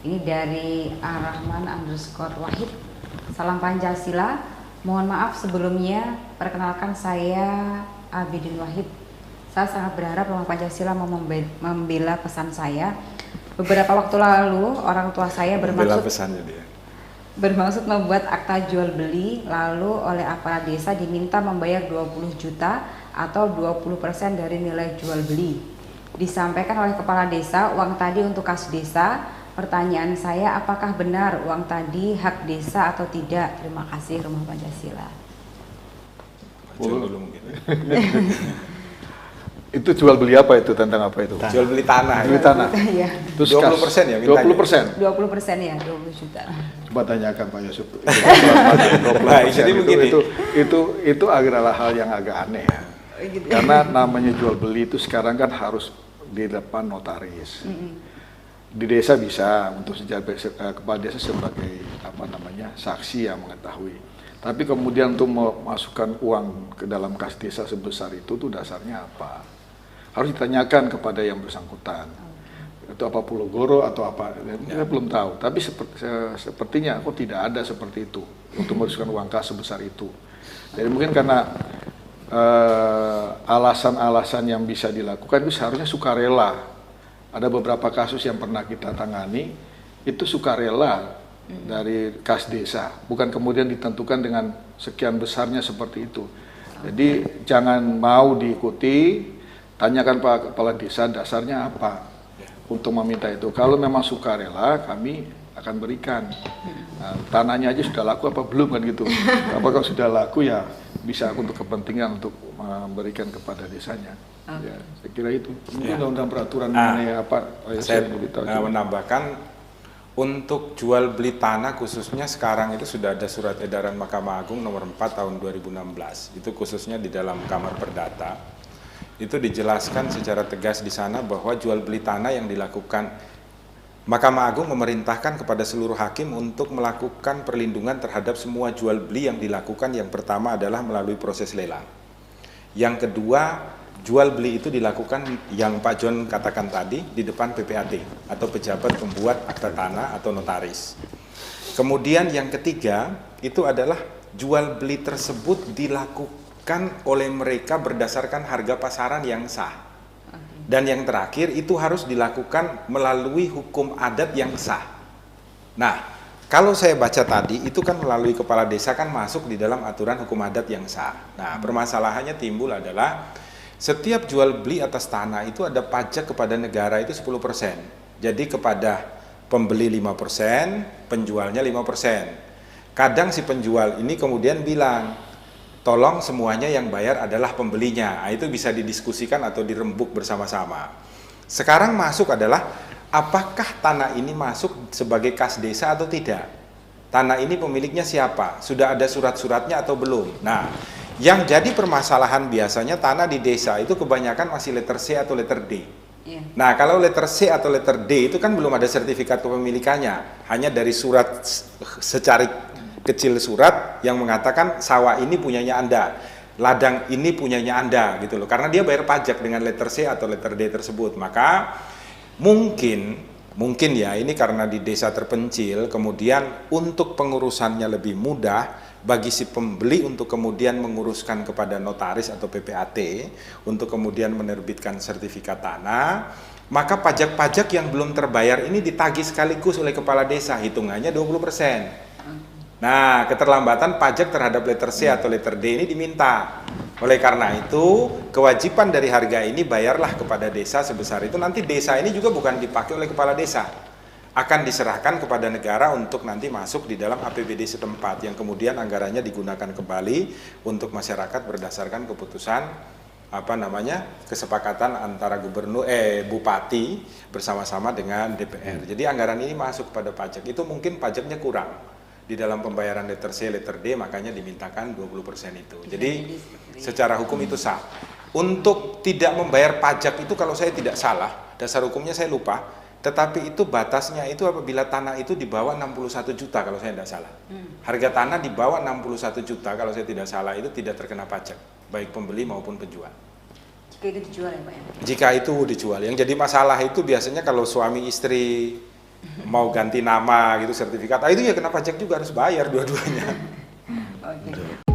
Ini dari @rahman_wahid. Salam Pancasila. Mohon maaf sebelumnya, perkenalkan saya Abidin Wahid. Saya sangat berharap Rumah Pancasila mau membela pesan saya. Beberapa waktu lalu orang tua saya bermaksud membuat akta jual beli, lalu oleh aparat desa diminta membayar 20 juta atau 20% dari nilai jual beli. Disampaikan oleh kepala desa uang tadi untuk kas desa. Pertanyaan saya, apakah benar uang tadi hak desa atau tidak? Terima kasih Rumah Pancasila. Itu jual beli apa itu, tentang apa itu? Jual beli tanah. Beli tanah. Iya. Terus 20% ya mintanya? 20% ya, 20 juta. Coba tanyakan Pak Yusuf. Jadi begini. Itu adalah hal yang agak aneh ya. Karena namanya jual beli itu sekarang kan harus di depan notaris. Di desa bisa untuk kepala desa sebagai saksi yang mengetahui. Tapi kemudian untuk memasukkan uang ke dalam kas desa sebesar itu tuh dasarnya apa? Harus ditanyakan kepada yang bersangkutan. Itu apa Pulau Goro atau apa? Kita belum tahu. Tapi sepertinya kok tidak ada seperti itu untuk memasukkan uang kas sebesar itu. Jadi mungkin karena alasan-alasan yang bisa dilakukan itu seharusnya sukarela. Ada beberapa kasus yang pernah kita tangani, itu sukarela dari kas desa, bukan kemudian ditentukan dengan sekian besarnya seperti itu. Jadi jangan mau diikuti, tanyakan Pak Kepala Desa dasarnya apa untuk meminta itu. Kalau memang sukarela, kami akan berikan. Nah, tanahnya aja sudah laku apa belum kan gitu. Apakah sudah laku ya bisa untuk kepentingan untuk memberikan kepada desanya. Ya, saya kira itu. Mungkin undang peraturan mengenai apa? Saya menambahkan untuk jual beli tanah khususnya sekarang itu sudah ada surat edaran Mahkamah Agung nomor 4 tahun 2016. Itu khususnya di dalam Kamar Perdata. Itu dijelaskan secara tegas di sana bahwa jual beli tanah yang dilakukan Mahkamah Agung memerintahkan kepada seluruh hakim untuk melakukan perlindungan terhadap semua jual beli yang dilakukan. Yang pertama adalah melalui proses lelang. Yang kedua, jual beli itu dilakukan yang Pak John katakan tadi di depan PPAT atau pejabat pembuat akta tanah atau notaris. Kemudian yang ketiga itu adalah jual beli tersebut dilakukan oleh mereka berdasarkan harga pasaran yang sah. Dan yang terakhir itu harus dilakukan melalui hukum adat yang sah. Nah, kalau saya baca tadi itu kan melalui kepala desa kan masuk di dalam aturan hukum adat yang sah. Nah, permasalahannya timbul adalah setiap jual beli atas tanah itu ada pajak kepada negara itu 10%. Jadi kepada pembeli 5%, penjualnya 5%. Kadang si penjual ini kemudian bilang, tolong semuanya yang bayar adalah pembelinya. Nah, itu bisa didiskusikan atau dirembuk bersama-sama. Sekarang masuk adalah apakah tanah ini masuk sebagai kas desa atau tidak? Tanah ini pemiliknya siapa? Sudah ada surat-suratnya atau belum? Nah, yang jadi permasalahan biasanya tanah di desa itu kebanyakan masih letter C atau letter D. Nah, kalau letter C atau letter D itu kan belum ada sertifikat kepemilikannya. Hanya dari surat secari kecil surat yang mengatakan sawah ini punyanya Anda, ladang ini punyanya Anda gitu loh. Karena dia bayar pajak dengan letter C atau letter D tersebut. Maka mungkin ya ini karena di desa terpencil, kemudian untuk pengurusannya lebih mudah bagi si pembeli untuk kemudian menguruskan kepada notaris atau PPAT untuk kemudian menerbitkan sertifikat tanah, maka pajak-pajak yang belum terbayar ini ditagih sekaligus oleh kepala desa, hitungannya 20%. Nah, keterlambatan pajak terhadap letter C atau letter D ini diminta. Oleh karena itu, kewajiban dari harga ini bayarlah kepada desa sebesar itu. Nanti desa ini juga bukan dipakai oleh kepala desa. Akan diserahkan kepada negara untuk nanti masuk di dalam APBD setempat yang kemudian anggarannya digunakan kembali untuk masyarakat berdasarkan keputusan kesepakatan antara bupati bersama-sama dengan DPR. Jadi anggaran ini masuk kepada pajak. Itu mungkin pajaknya kurang di dalam pembayaran letter C, letter D, makanya dimintakan 20% itu. Jadi secara hukum itu sah. Untuk tidak membayar pajak itu kalau saya tidak salah, dasar hukumnya saya lupa, tetapi itu batasnya itu apabila tanah itu di bawah 61 juta kalau saya tidak salah. Harga tanah di bawah 61 juta kalau saya tidak salah itu tidak terkena pajak, baik pembeli maupun penjual. Jika itu dijual ya Pak ya? Jika itu dijual. Yang jadi masalah itu biasanya kalau suami istri mau ganti nama gitu sertifikat, itu ya kena pajak juga, harus bayar dua-duanya. Oke.